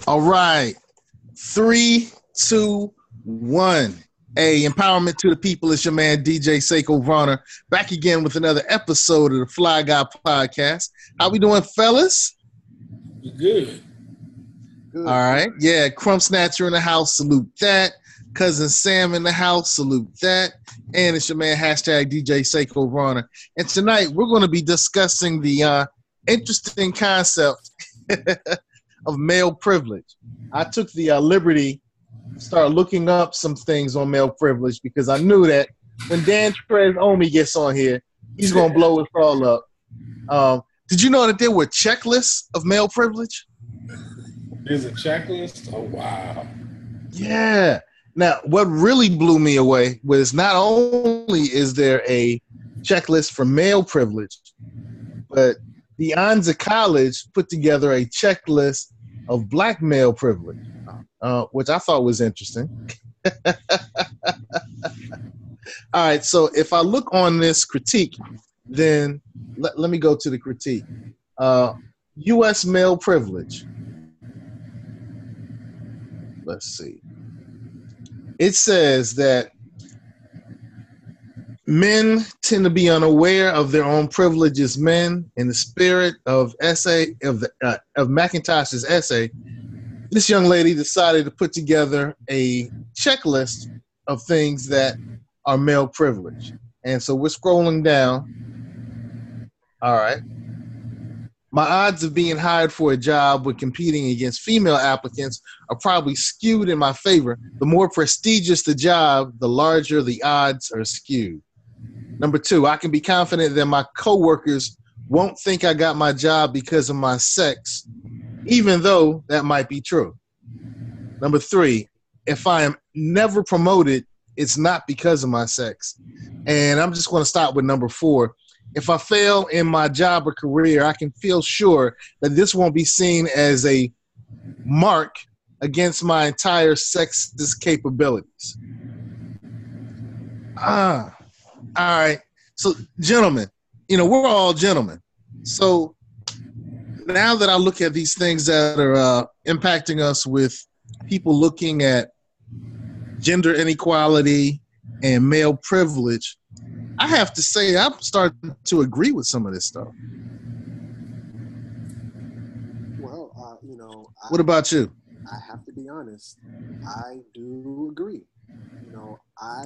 All right. 3, 2, 1. Hey, empowerment to the people. It's your man, DJ Seiko Varner, back again with another episode of the Fly Guy Podcast. How we doing, fellas? Good. All right. Yeah, Crumb Snatcher in the house. Salute that. Cousin Sam in the house. Salute that. And it's your man, hashtag DJ Seiko Varner. And tonight, we're going to be discussing the interesting concept of male privilege. I took the liberty to start looking up some things on male privilege because I knew that when Dan Trez Omi gets on here, he's going to blow us all up. Did you know that there were checklists of male privilege? There's a checklist? Oh, wow. Yeah. Now, what really blew me away was not only is there a checklist for male privilege, but the Anza College put together a checklist of black male privilege, which I thought was interesting. All right, so if I look on this critique, then let me go to the critique. U.S. male privilege. Let's see. It says that men tend to be unaware of their own privilege as men. In the spirit of McIntosh's essay, this young lady decided to put together a checklist of things that are male privilege. And so we're scrolling down. All right. My odds of being hired for a job when competing against female applicants are probably skewed in my favor. The more prestigious the job, the larger the odds are skewed. Number 2, I can be confident that my coworkers won't think I got my job because of my sex, even though that might be true. Number 3, if I am never promoted, it's not because of my sex. And I'm just going to stop with number 4. If I fail in my job or career, I can feel sure that this won't be seen as a mark against my entire sexist capabilities. All right. So, gentlemen, we're all gentlemen. So now that I look at these things that are impacting us with people looking at gender inequality and male privilege, I have to say I'm starting to agree with some of this stuff. Well, what about you? I have to be honest. I do agree. I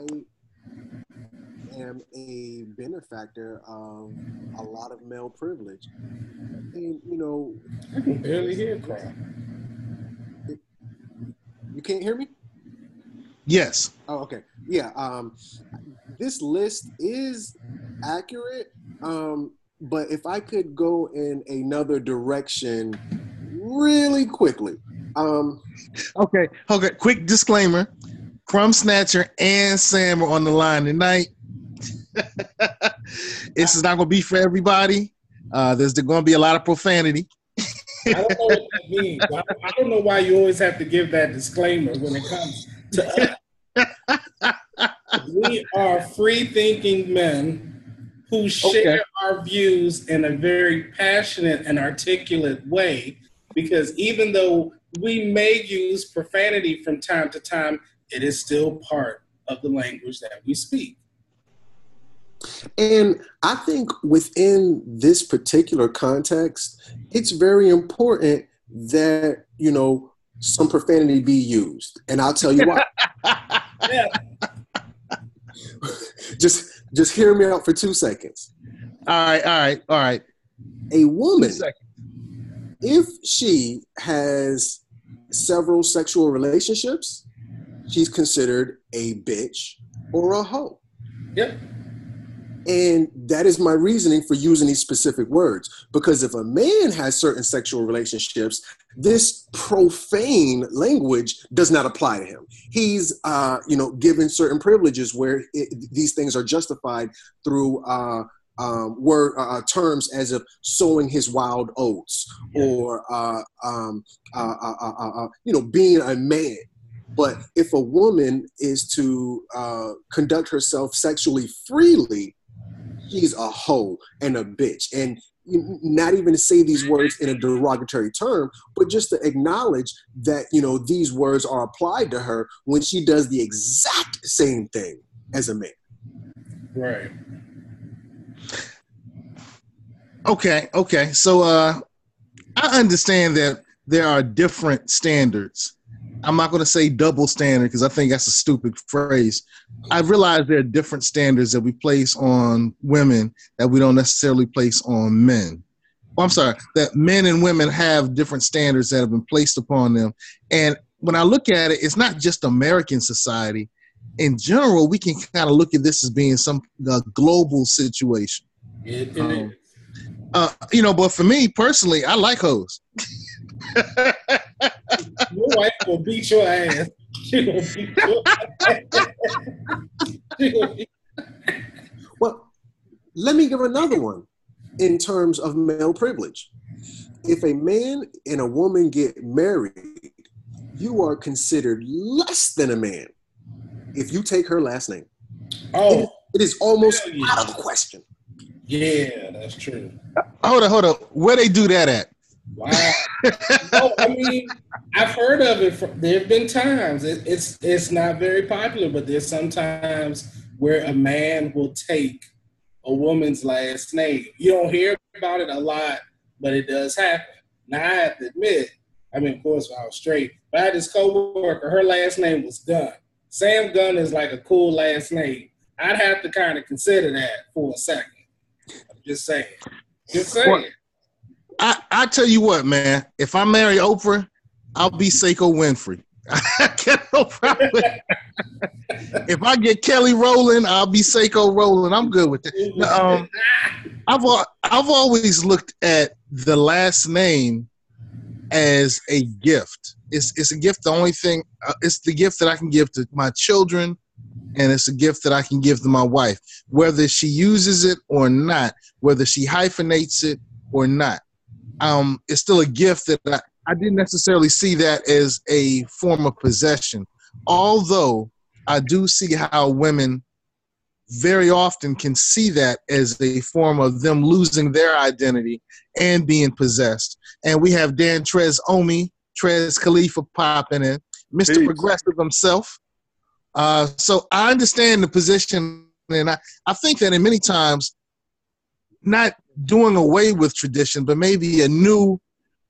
am a benefactor of a lot of male privilege. And, I can barely hear Crumb. You can't hear me? Yes. Oh, okay. Yeah. This list is accurate, but if I could go in another direction really quickly. Okay. Quick disclaimer. Crumb Snatcher and Sam are on the line tonight. This is not going to be for everybody. There's going to be a lot of profanity. I don't know what that means. I don't know why you always have to give that disclaimer when it comes to us. We are free-thinking men who share our views in a very passionate and articulate way, because even though we may use profanity from time to time, it is still part of the language that we speak. And I think within this particular context, it's very important that, some profanity be used. And I'll tell you why. Yeah. Just hear me out for 2 seconds. All right. A woman, if she has several sexual relationships, she's considered a bitch or a hoe. Yep. And that is my reasoning for using these specific words. Because if a man has certain sexual relationships, this profane language does not apply to him. He's, given certain privileges where these things are justified through terms as of sowing his wild oats or, being a man. But if a woman is to conduct herself sexually freely, she's a hoe and a bitch. And not even to say these words in a derogatory term, but just to acknowledge that, these words are applied to her when she does the exact same thing as a man. Right. Okay. So I understand that there are different standards. I'm not going to say double standard because I think that's a stupid phrase. I realize there are different standards that we place on women that we don't necessarily place on men. Well, I'm sorry, that men and women have different standards that have been placed upon them. And when I look at it, it's not just American society. In general, we can kind of look at this as being some global situation. It is. But for me personally, I like hoes. Your wife will beat your ass. She will beat your ass. Well, let me give another one in terms of male privilege. If a man and a woman get married, you are considered less than a man if you take her last name. Oh, it is almost out of the question. Yeah, that's true. Hold up. Where they do that at? Wow. No, I mean, I've heard of it. There have been times. It's not very popular, but there's sometimes where a man will take a woman's last name. You don't hear about it a lot, but it does happen. Now, I have to admit, I mean, of course, I was straight, but I had this coworker, her last name was Gunn. Sam Gunn is like a cool last name. I'd have to kind of consider that for a second. I'm just saying. Well, I tell you what, man. If I marry Oprah, I'll be Seiko Winfrey. I got no problem with that. If I get Kelly Rowland, I'll be Seiko Rowland. I'm good with that. I've always looked at the last name as a gift. It's a gift. The only thing, it's the gift that I can give to my children, and it's a gift that I can give to my wife, whether she uses it or not, whether she hyphenates it or not. It's still a gift that I didn't necessarily see that as a form of possession, although I do see how women very often can see that as a form of them losing their identity and being possessed. And we have Dan Trez Khalifa popping in, Mr. Peace. Progressive himself. So I understand the position, and I think that in many times, not doing away with tradition, but maybe a new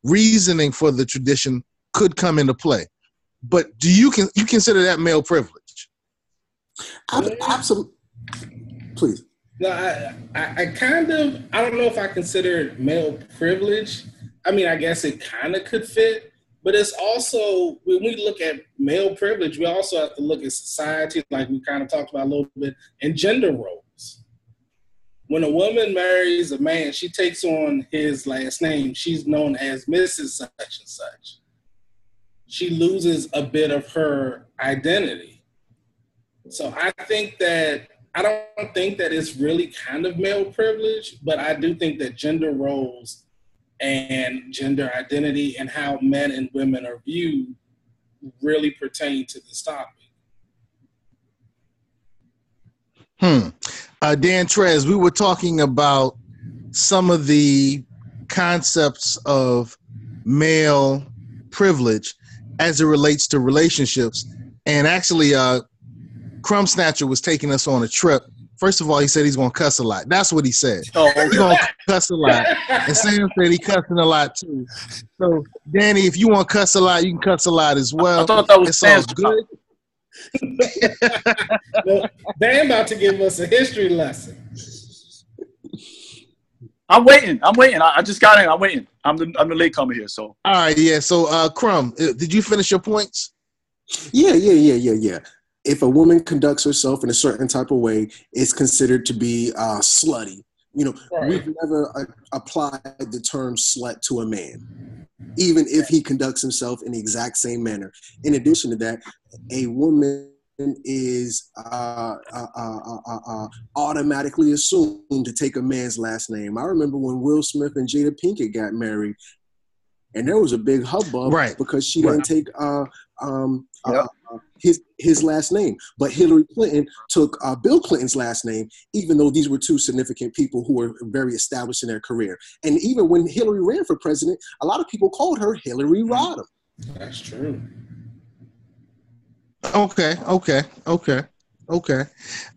reasoning for the tradition could come into play. But do you consider that male privilege? Absolutely. Please. No, I kind of, I don't know if I consider it male privilege. I mean, I guess it kind of could fit, but it's also, when we look at male privilege, we also have to look at society, like we kind of talked about a little bit, and gender roles. When a woman marries a man, she takes on his last name. She's known as Mrs. Such and Such. She loses a bit of her identity. So I don't think that it's really kind of male privilege, but I do think that gender roles and gender identity and how men and women are viewed really pertain to this topic. Dan Trez, we were talking about some of the concepts of male privilege as it relates to relationships. And actually, Crumb Snatcher was taking us on a trip. First of all, he said he's going to cuss a lot. That's what he said. Oh, okay. He's going to cuss a lot. And Sam said he cussing a lot too. So, Danny, if you want to cuss a lot, you can cuss a lot as well. I thought that was Sam's good. Well, they're about to give us a history lesson. I'm waiting. I just got in. I'm waiting. I'm the latecomer here. So. All right, yeah. So, Crumb, did you finish your points? Yeah. If a woman conducts herself in a certain type of way, it's considered to be slutty. Right. We've never applied the term slut to a man, even if he conducts himself in the exact same manner. In addition to that, a woman is automatically assumed to take a man's last name. I remember when Will Smith and Jada Pinkett got married, and there was a big hubbub because she didn't take his last name. But Hillary Clinton took Bill Clinton's last name, even though these were two significant people who were very established in their career. And even when Hillary ran for president, a lot of people called her Hillary Rodham. That's true. Okay. All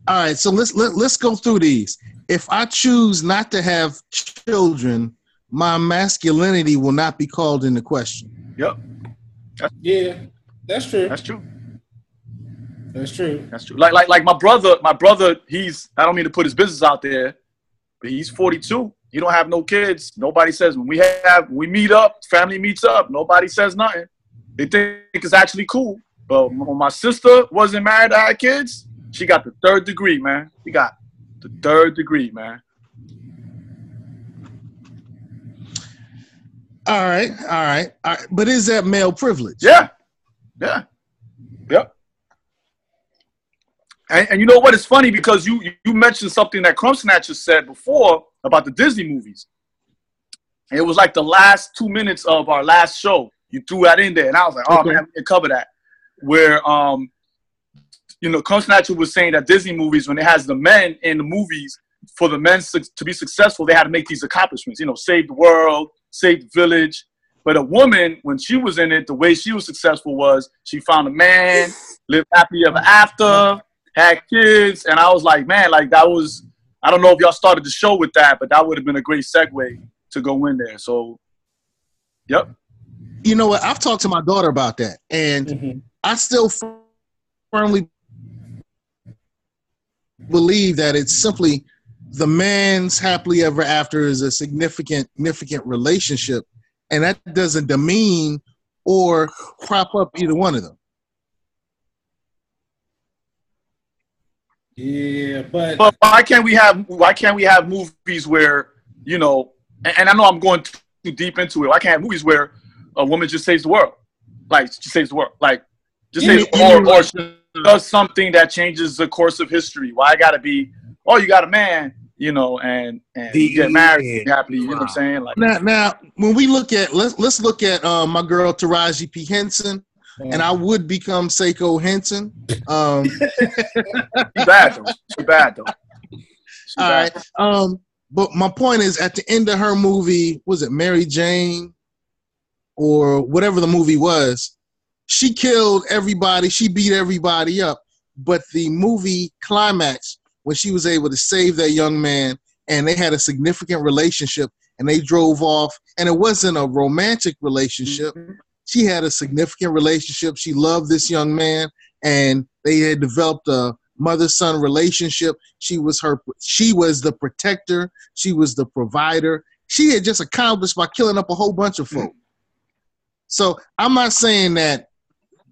right, so let's go through these. If I choose not to have children, my masculinity will not be called into question. Yep. Yeah, that's true. That's true. That's true. That's true. Like my brother, he's, I don't mean to put his business out there, but he's 42. He don't have no kids. Nobody says when we meet up, family meets up, nobody says nothing. They think it's actually cool. But when my sister wasn't married to had kids, she got the 3rd degree, man. She got the 3rd degree, man. All right. But is that male privilege? Yeah. And you know what? It's funny because you mentioned something that Crumb Snatcher said before about the Disney movies. And it was like the last 2 minutes of our last show. You threw that in there, and I was like, "Oh man, we can cover that." Where Crumb Snatcher was saying that Disney movies, when it has the men in the movies, for the men to be successful, they had to make these accomplishments. Save the world, save the village. But a woman, when she was in it, the way she was successful was she found a man, lived happily ever after, had kids, and I was like, man, like that was. I don't know if y'all started the show with that, but that would have been a great segue to go in there. So, yep. You know what? I've talked to my daughter about that, and I still firmly believe that it's simply the man's happily ever after is a significant relationship, and that doesn't demean or prop up either one of them. Yeah, but why can't we have movies where, and I know I'm going too deep into it. Why can't have movies where a woman just saves the world? Like, she saves the world. Like, just saves or she does something that changes the course of history. Why I gotta be, you got a man, and you get married happily, you know what I'm saying? Like now when we look at let's look at my girl Taraji P. Henson. And I would become Seiko Henson. She's bad though. All right. But my point is, at the end of her movie, was it Mary Jane or whatever the movie was? She killed everybody. She beat everybody up. But the movie climax, when she was able to save that young man, and they had a significant relationship, and they drove off, and it wasn't a romantic relationship. Mm-hmm. She had a significant relationship. She loved this young man, and they had developed a mother-son relationship. She was the protector. She was the provider. She had just accomplished by killing up a whole bunch of folk. So I'm not saying that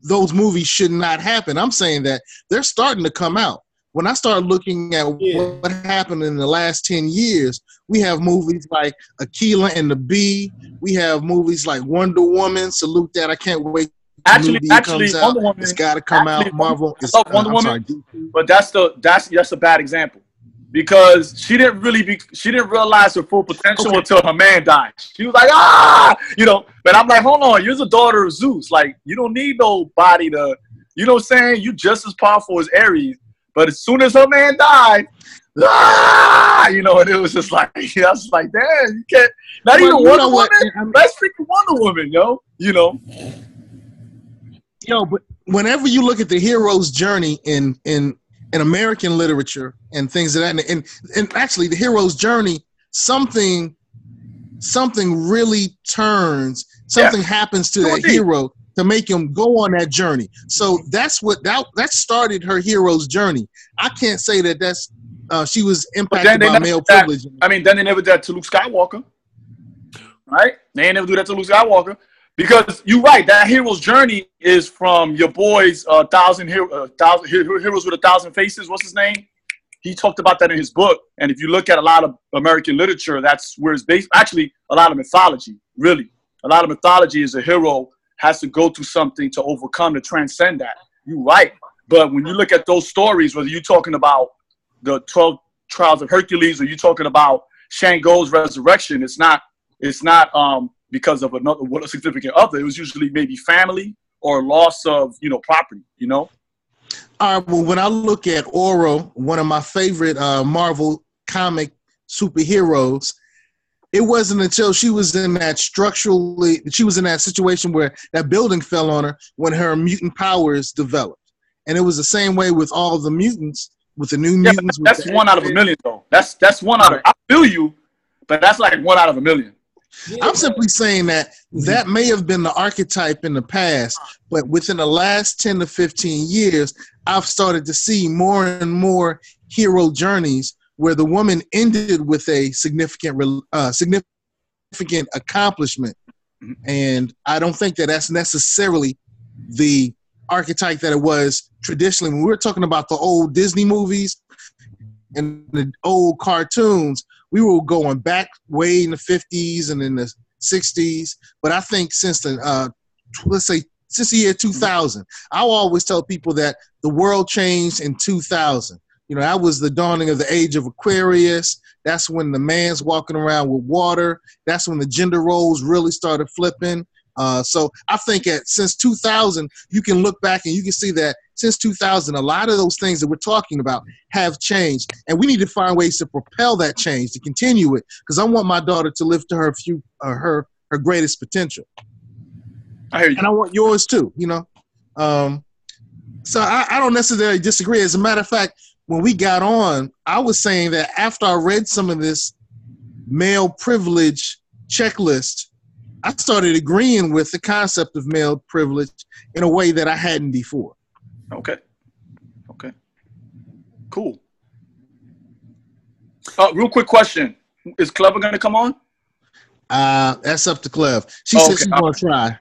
those movies should not happen. I'm saying that they're starting to come out. When I start looking at what happened in the last 10 years, we have movies like Akeelah and the Bee. We have movies like Wonder Woman. Salute that. I can't wait. Actually, Wonder Woman, it's got to come out. Marvel. Wonder Woman, but that's a bad example because she didn't realize her full potential until her man died. She was like, But I'm like, hold on, you're the daughter of Zeus. Like, you don't need no body to, you know what I'm saying? You just as powerful as Ares. But as soon as her man died, and it was just like, I was like, damn, you can't, not even Wonder Woman. Let's freaking Wonder Woman, yo. But whenever you look at the hero's journey in American literature and things of that, and actually the hero's journey, something really turns, something happens to that hero to make him go on that journey. So that's what that started her hero's journey. I can't say that's she was impacted by male privilege. Then they never did that to Luke Skywalker, right? They ain't never do that to Luke Skywalker because you're right. That hero's journey is from your boys, Thousand Heroes with 1,000 Faces. What's his name? He talked about that in his book. And if you look at a lot of American literature, that's where it's based. Actually, a lot of mythology, really. A lot of mythology is a hero has to go through something to overcome, to transcend that. You're right. But when you look at those stories, whether you're talking about the 12 Trials of Hercules or you're talking about Shango's resurrection, it's not because of a significant other. It was usually maybe family or loss of, property, All right, well, when I look at Oro, one of my favorite Marvel comic superheroes, it wasn't until she was in that situation where that building fell on her when her mutant powers developed. And it was the same way with all the mutants, with the new mutants. That's one out of a million, though. That's one out of, I feel you, but that's like one out of a million. I'm simply saying that may have been the archetype in the past, but within the last 10 to 15 years, I've started to see more and more hero journeys where the woman ended with a significant accomplishment. And I don't think that that's necessarily the archetype that it was traditionally. When we were talking about the old Disney movies and the old cartoons, we were going back way in the 50s and in the 60s. But I think since the year 2000, I'll always tell people that the world changed in 2000. That was the dawning of the age of Aquarius. That's when the man's walking around with water. That's when the gender roles really started flipping. So I think since 2000, you can look back and you can see that since 2000, a lot of those things that we're talking about have changed. And we need to find ways to propel that change, to continue it, because I want my daughter to live to her greatest potential. I hear you. And I want yours too, So I don't necessarily disagree. As a matter of fact, when we got on, I was saying that after I read some of this male privilege checklist, I started agreeing with the concept of male privilege in a way that I hadn't before. Okay. Cool. Real quick question. Is Clever going to come on? That's up to Clev. She said she's going to try.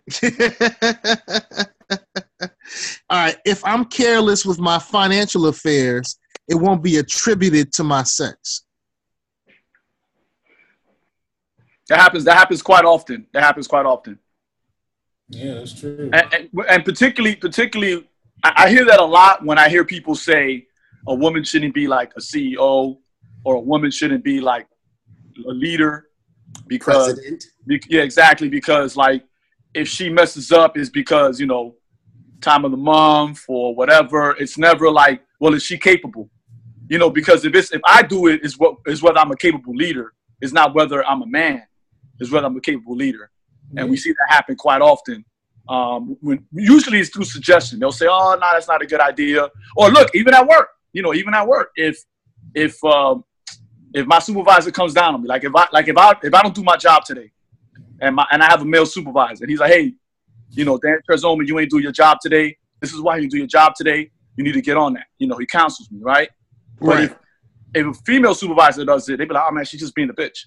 All right. If I'm careless with my financial affairs, it won't be attributed to my sex. That happens quite often. Yeah, that's true. And particularly, I hear that a lot when I hear people say a woman shouldn't be like a CEO or a woman shouldn't be like a leader because president. Yeah, exactly. Because like if she messes up, it's because time of the month or whatever. It's never like, well, is she capable? Because if I do it, is whether I'm a capable leader. It's not whether I'm a man. It's whether I'm a capable leader. Mm-hmm. And we see that happen quite often. Usually it's through suggestion. They'll say, "Oh, no, that's not a good idea." Or look, even at work, if my supervisor comes down on me, if I don't do my job today, and I have a male supervisor, and he's like, "Hey, Dan Trezoma, you ain't do your job today. This is why you do your job today. You need to get on that." He counsels me, right? Right. But if a female supervisor does it, they be like, "Oh man, she's just being a bitch."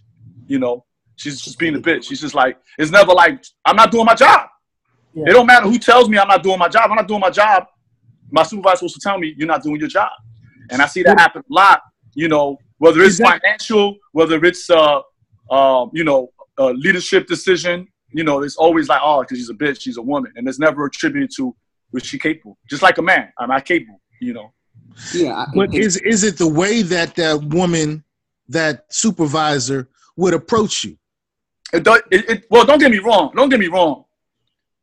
She's just being a bitch. She's just like, it's never like, I'm not doing my job. Yeah. It don't matter who tells me I'm not doing my job. I'm not doing my job. My supervisor's supposed to tell me you're not doing your job. And I see that happen a lot, whether it's financial, whether it's, a leadership decision, it's always like, oh, because she's a bitch, she's a woman. And it's never attributed to, was she capable? Just like a man, I'm not capable, Yeah. But is it the way that that woman, that supervisor would approach you? Well, don't get me wrong.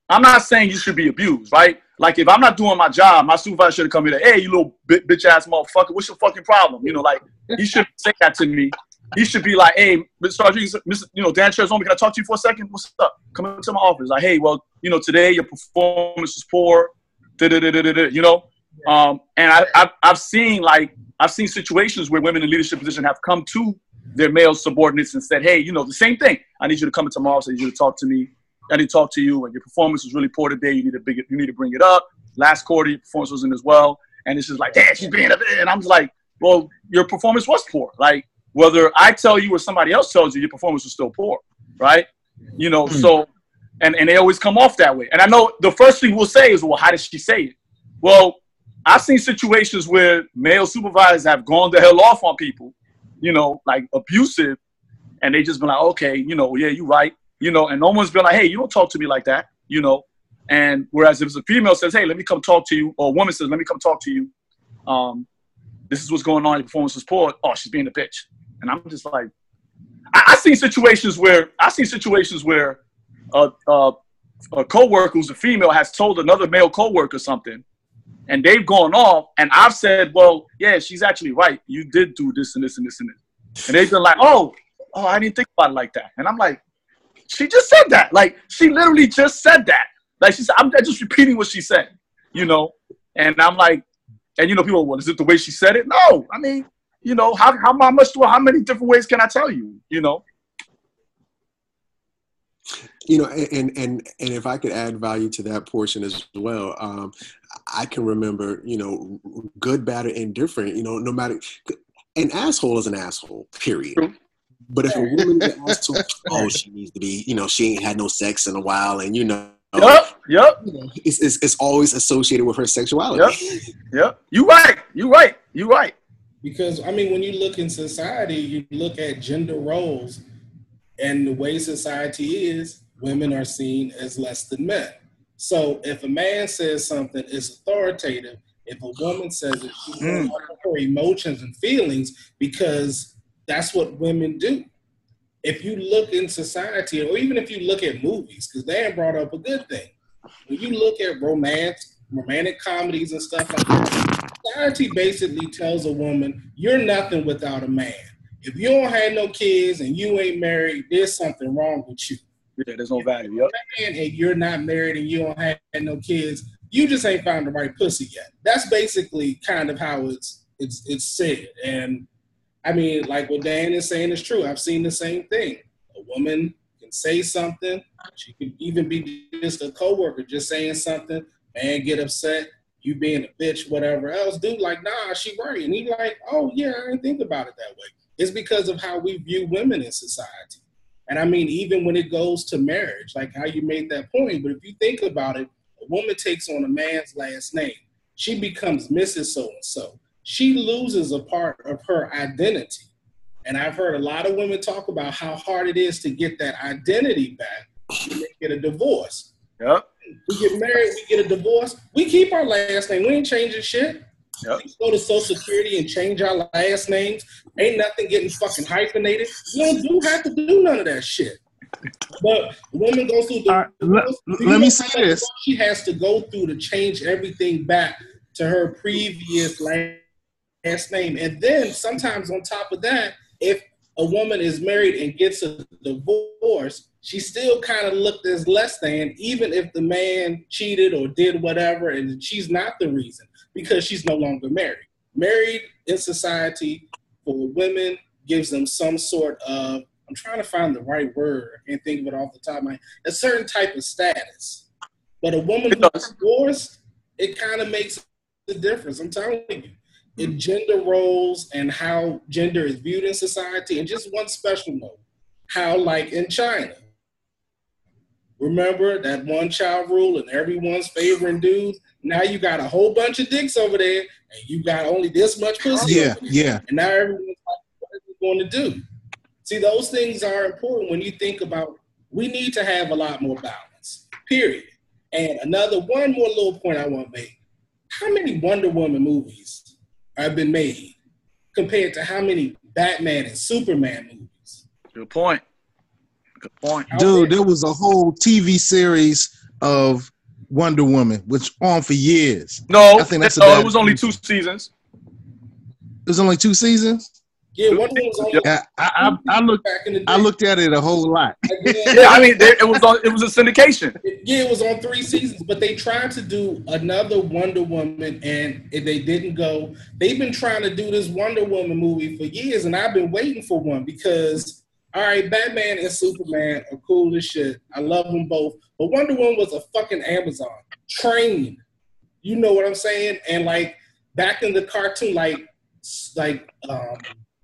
I'm not saying you should be abused, right? Like if I'm not doing my job, my supervisor should have come in there, "Hey, you little bitch ass motherfucker, what's your fucking problem?" He shouldn't say that to me. He should be like, "Hey, Mr. Rodriguez, Dan Trezoma, can I talk to you for a second? What's up? Come into my office." Like, "Hey, well, today your performance was poor." And I've seen situations where women in leadership position have come to their male subordinates and said, "Hey, the same thing. I need you to come into my office. I need you to talk to me. I need to talk to you. And your performance was really poor today. You need to bring it up. Last quarter, your performance wasn't as well." And it's just like, "Damn, she's being a bitch." And I'm just like, well, your performance was poor. Like whether I tell you or somebody else tells you, your performance was still poor, right? So, and they always come off that way. And I know the first thing we'll say is, "Well, how did she say it?" Well, I've seen situations where male supervisors have gone the hell off on people, like abusive, and they just been like, "Okay, yeah, you're right." And no one's been like, "Hey, you don't talk to me like that," And whereas if it's a female says, "Hey, let me come talk to you," or a woman says, "Let me come talk to you. This is what's going on. Your performance was poor." "Oh, she's being a bitch." And I'm just like, I've seen situations where a coworker who's a female has told another male coworker something, and they've gone off, and I've said, well, yeah, she's actually right. You did do this and this and this and this. And they've been like, oh, I didn't think about it like that. And I'm like, she just said that. Like, she literally just said that. Like, she said, I'm just repeating what she said, you know? And I'm like, and, you know, people, well, is it the way she said it? No. I mean, you know, how many different ways can I tell you, you know? You know, and if I could add value to that portion as well, I can remember, you know, good, bad, or indifferent, you know, no matter, an asshole is an asshole, period. But if a woman is an asshole, oh, she needs to be, you know, she ain't had no sex in a while, and, you know, Yep. You know, it's always associated with her sexuality. Yep. You right. Because, I mean, when you look in society, you look at gender roles, and the way society is, women are seen as less than men. So if a man says something, it's authoritative. If a woman says it, she's going her emotions and feelings, because that's what women do. If you look in society, or even if you look at movies, because Dan brought up a good thing. When you look at romantic comedies and stuff like that, society basically tells a woman, you're nothing without a man. If you don't have no kids and you ain't married, there's something wrong with you. Yeah, there's no value. Yep. And you're not married and you don't have no kids, you just ain't found the right pussy yet. That's basically kind of how it's said. And I mean, like what Dan is saying is true. I've seen the same thing. A woman can say something. She could even be just a coworker just saying something. Man get upset. You being a bitch, whatever else. Dude like, nah, she right. And he like, oh yeah, I didn't think about it that way. It's because of how we view women in society. And I mean, even when it goes to marriage, like how you made that point, but if you think about it, a woman takes on a man's last name. She becomes Mrs. So-and-so. She loses a part of her identity. And I've heard a lot of women talk about how hard it is to get that identity back when they get a divorce. Yep. We get married, we get a divorce, we keep our last name. We ain't changing shit. Yep. We go to Social Security and change our last names. Ain't nothing getting fucking hyphenated. You don't have to do none of that shit. But the woman goes through the let me say this. She has to go through to change everything back to her previous last name. And then sometimes on top of that, if a woman is married and gets a divorce, she still kind of looked as less than, even if the man cheated or did whatever, and she's not the reason, because she's no longer married. Married in society for women gives them some sort of, I'm trying to find the right word, I can't think of it off the top of my head, a certain type of status. But a woman who's divorced, it kind of makes a difference. I'm telling you. In gender roles and how gender is viewed in society. And just one special note, how like in China, remember that one child rule and everyone's favoring dudes? Now you got a whole bunch of dicks over there and you got only this much pussy over there. Yeah. And now everyone's like, what are we going to do? See, those things are important when you think about, we need to have a lot more balance, period. And one more little point I want to make. How many Wonder Woman movies have been made compared to how many Batman and Superman movies? Good point. Dude, there was a whole TV series of Wonder Woman, which on for years. No, I think that's it was only 2 seasons. It was only 2 seasons? Yeah, Wonder Woman was only I looked at it a whole lot. Yeah, I mean, it was a syndication. Yeah, it was on 3 seasons, but they tried to do another Wonder Woman, and they didn't go. They've been trying to do this Wonder Woman movie for years, and I've been waiting for one because, all right, Batman and Superman are cool as shit. I love them both, but Wonder Woman was a fucking Amazon trained. You know what I'm saying? And like back in the cartoon, like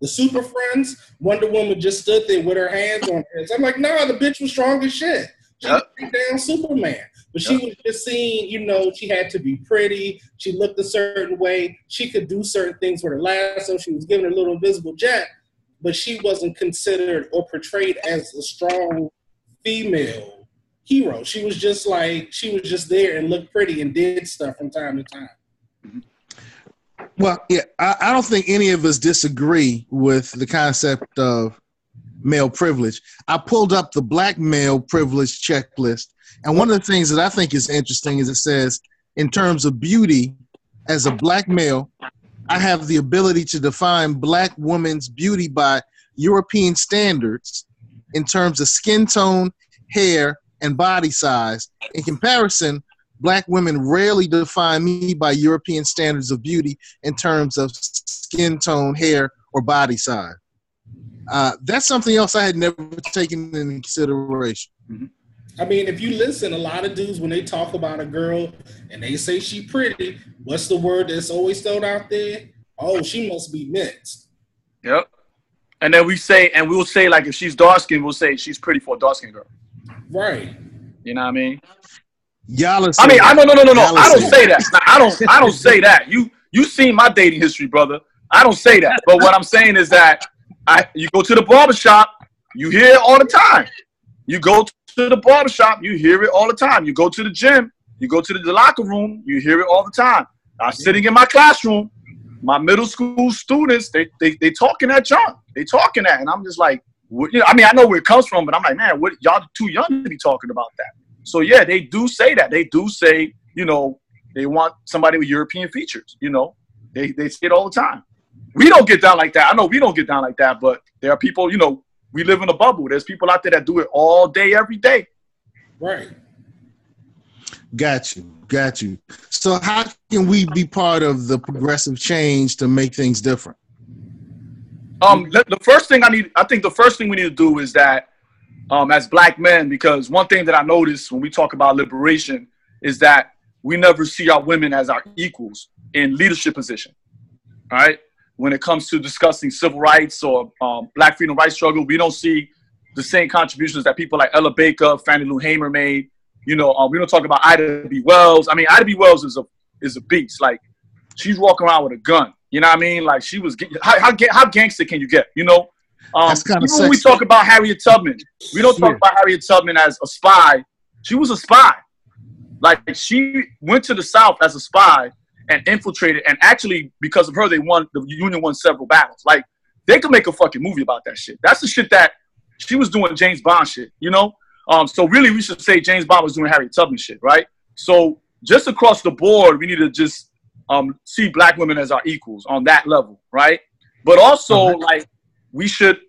the Super Friends, Wonder Woman just stood there with her hands on her head. I'm like, nah, the bitch was strong as shit. She was down Superman. But she was just seeing, you know, she had to be pretty. She looked a certain way. She could do certain things with her lasso. She was given a little invisible jet, but she wasn't considered or portrayed as a strong female hero. She was just there and looked pretty and did stuff from time to time. Well, yeah, I don't think any of us disagree with the concept of male privilege. I pulled up the black male privilege checklist, and one of the things that I think is interesting is it says, in terms of beauty, as a black male, I have the ability to define black women's beauty by European standards in terms of skin tone, hair, and body size. In comparison, black women rarely define me by European standards of beauty in terms of skin tone, hair, or body size. That's something else I had never taken into consideration. Mm-hmm. I mean, if you listen, a lot of dudes, when they talk about a girl and they say she pretty, what's the word that's always thrown out there? Oh, she must be mixed. Yep. And then we'll say, like, if she's dark skinned, we'll say she's pretty for a dark skinned girl. Right. You know what I mean? Y'all are I mean, no. I don't say that. I don't say that. You seen my dating history, brother. I don't say that. But what I'm saying is that you go to the barbershop, you hear it all the time. You go to the barbershop, you hear it all the time. You go to the gym, you go to the locker room, you hear it all the time. I'm sitting in my classroom, my middle school students, they talking that junk. They talking that, and I'm just like, you know, I mean, I know where it comes from, but I'm like, man, what, y'all too young to be talking about that. So yeah, they do say that. They do say, you know, they want somebody with European features. You know, they say it all the time. We don't get down like that. I know we don't get down like that, but there are people, you know, we live in a bubble. There's people out there that do it all day, every day. Right. Got you. So how can we be part of the progressive change to make things different? The first thing the first thing we need to do is that, as black men, because one thing that I noticed when we talk about liberation is that we never see our women as our equals in leadership position. All right. When it comes to discussing civil rights or black freedom rights struggle, we don't see the same contributions that people like Ella Baker, Fannie Lou Hamer made. You know, we don't talk about Ida B. Wells. I mean, Ida B. Wells is a beast. Like, she's walking around with a gun. You know what I mean? Like, she was how gangster can you get? You know, even when we talk about Harriet Tubman, we don't talk about Harriet Tubman as a spy. She was a spy. Like, she went to the South as a spy and infiltrated, and actually, because of her, the Union won several battles. Like, they could make a fucking movie about that shit. That's the shit that she was doing, James Bond shit, you know? So really, we should say James Bond was doing Harriet Tubman shit, right? So just across the board, we need to just see black women as our equals on that level, right? But also, like, we should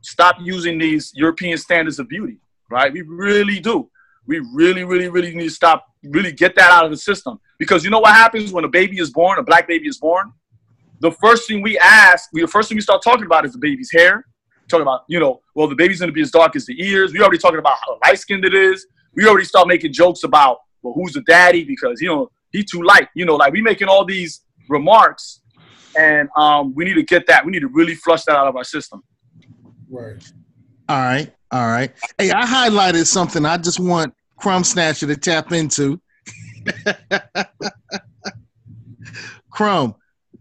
stop using these European standards of beauty, right? We really do. We really, really, really need to stop, really get that out of the system. Because you know what happens when a baby is born, a black baby is born? The first thing we start talking about is the baby's hair. Talking about, you know, well, the baby's going to be as dark as the ears. We already talking about how light-skinned it is. We already start making jokes about, well, who's the daddy? Because, you know, he too light. You know, like, we making all these remarks, and we need to get that. We need to really flush that out of our system. Right. All right. Hey, I highlighted something I just want Crumb Snatcher to tap into. Crumb,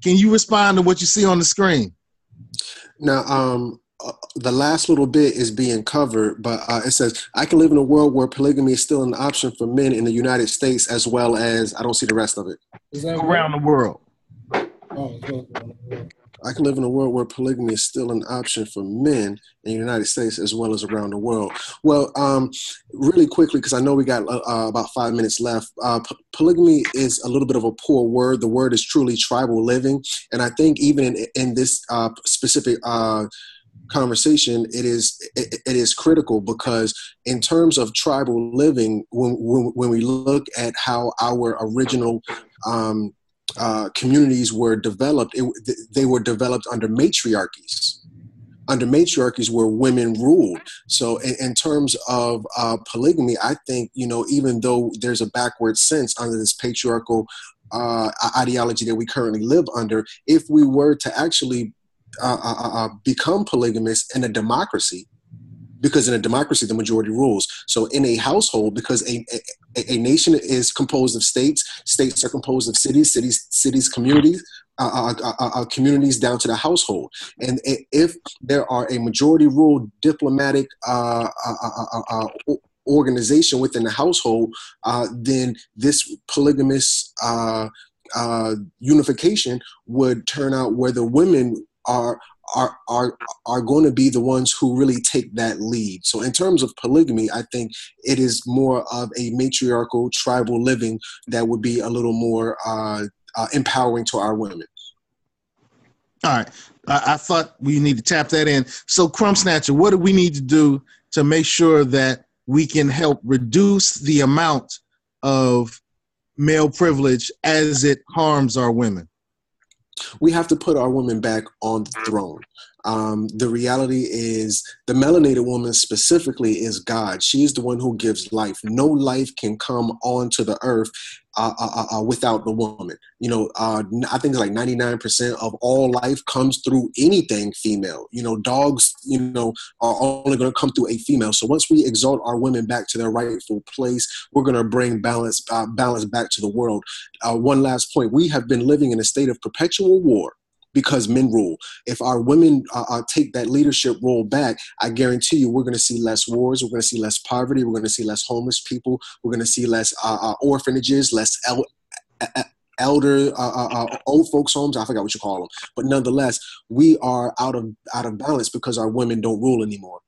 can you respond to what you see on the screen? Now, the last little bit is being covered, but it says, I can live in a world where polygamy is still an option for men in the United States, as well as, I don't see the rest of it. Is that around the world? Oh, I can live in a world where polygamy is still an option for men in the United States as well as around the world. Well, really quickly, because I know we got about 5 minutes left, polygamy is a little bit of a poor word. The word is truly tribal living. And I think even in this specific conversation, it is critical, because in terms of tribal living, when we look at how our original communities were developed, they were developed under matriarchies where women ruled. So in terms of polygamy, I think, you know, even though there's a backward sense under this patriarchal ideology that we currently live under, if we were to actually become polygamous in a democracy, because in a democracy, the majority rules. So in a household, because a nation is composed of states are composed of cities, communities, communities down to the household. And if there are a majority rule diplomatic organization within the household, then this polygamous unification would turn out where the women are are going to be the ones who really take that lead. So in terms of polygamy, I think it is more of a matriarchal tribal living that would be a little more empowering to our women. All right. I thought we need to tap that in. So Crumb Snatcher, what do we need to do to make sure that we can help reduce the amount of male privilege as it harms our women? We have to put our women back on the throne. The reality is the melanated woman specifically is God. She is the one who gives life. No life can come onto the earth without the woman. You know, I think it's like 99% of all life comes through anything female. You know, dogs, you know, are only going to come through a female. So once we exalt our women back to their rightful place, we're going to bring balance back to the world. One last point. We have been living in a state of perpetual war because men rule. If our women take that leadership role back, I guarantee you we're going to see less wars, we're going to see less poverty, we're going to see less homeless people, we're going to see less orphanages, less elder old folks homes. I forgot what you call them. But nonetheless, we are out of balance because our women don't rule anymore.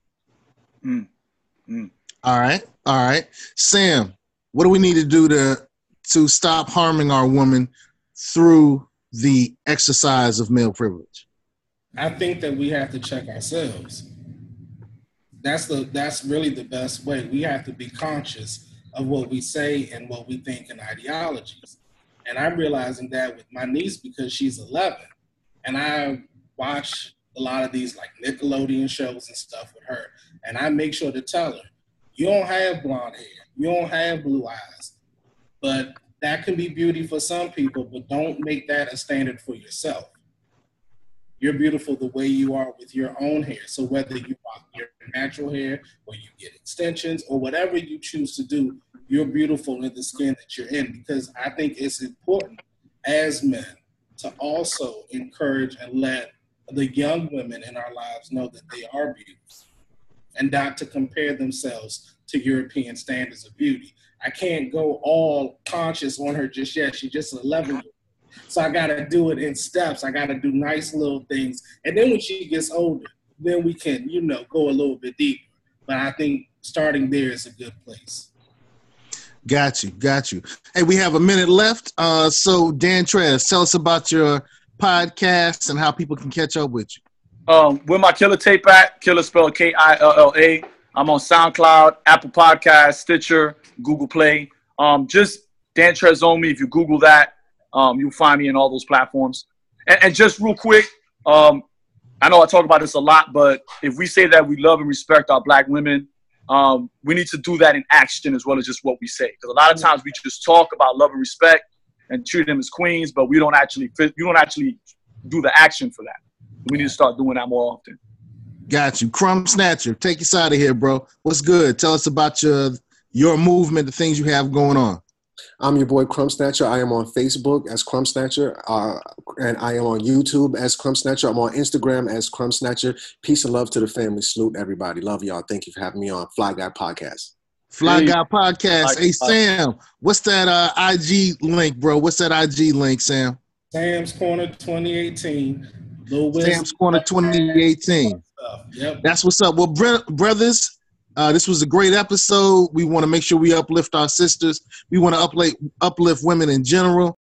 All right. Sam, what do we need to do to stop harming our women through the exercise of male privilege? I think that we have to check ourselves. That's really the best way. We have to be conscious of what we say and what we think in ideologies. And I'm realizing that with my niece because she's 11. And I watch a lot of these like Nickelodeon shows and stuff with her. And I make sure to tell her, you don't have blonde hair. You don't have blue eyes. But that can be beauty for some people, but don't make that a standard for yourself. You're beautiful the way you are with your own hair. So whether you rock your natural hair or you get extensions or whatever you choose to do, you're beautiful in the skin that you're in, because I think it's important as men to also encourage and let the young women in our lives know that they are beautiful and not to compare themselves to European standards of beauty. I can't go all conscious on her just yet. She's just 11. So I got to do it in steps. I got to do nice little things. And then when she gets older, then we can, you know, go a little bit deeper. But I think starting there is a good place. Got you. Hey, we have a minute left. So Dan Trez, tell us about your podcast and how people can catch up with you. Where my Killer tape at? Killer spelled Killa. I'm on SoundCloud, Apple Podcasts, Stitcher, Google Play. Just Dan Trez on me. If you Google that, you'll find me in all those platforms. And just real quick, I know I talk about this a lot, but if we say that we love and respect our black women, we need to do that in action as well as just what we say. Because a lot of times we just talk about love and respect and treat them as queens, but we don't actually do the action for that. We need to start doing that more often. Got you. Crumb Snatcher, take us out of here, bro. What's good? Tell us about your movement, the things you have going on. I'm your boy Crumb Snatcher. I am on Facebook as Crumb Snatcher, and I am on YouTube as Crumb Snatcher. I'm on Instagram as Crumb Snatcher. Peace and love to the family. Salute everybody. Love y'all. Thank you for having me on Fly Guy Podcast. Fly Guy Podcast. Hey, Sam, what's that IG link, bro? What's that IG link, Sam? Sam's Corner 2018. Sam's Corner 2018. Yep. That's what's up. Well, brothers, this was a great episode. We want to make sure we uplift our sisters. We want to uplift women in general.